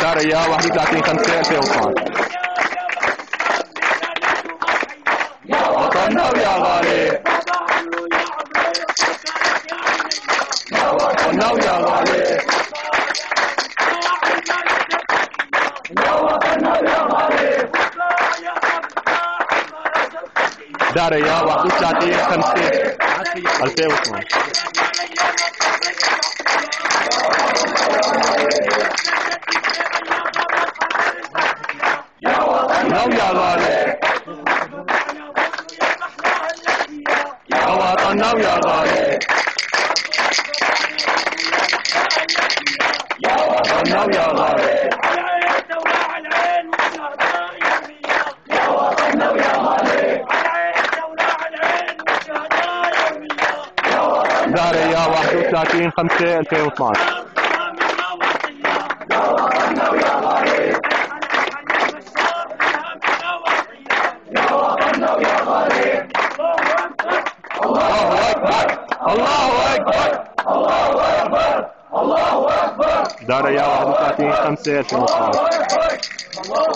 داريا 31/5/2012. يا وطننا ويا غالي، يا وطننا ويا غالي، يا وطننا ويا غالي. داريا 31/5/2012. يا وطننا ويا غالي، يا وطننا ويا غالي، يا وطننا ويا غالي، يا وطننا ويا غالي. داريا 31/5/2012. يا وطننا ويا غالي، يا وطننا ويا غالي. الله أكبر، الله أكبر، الله أكبر، الله أكبر. داريا 31/5/2012.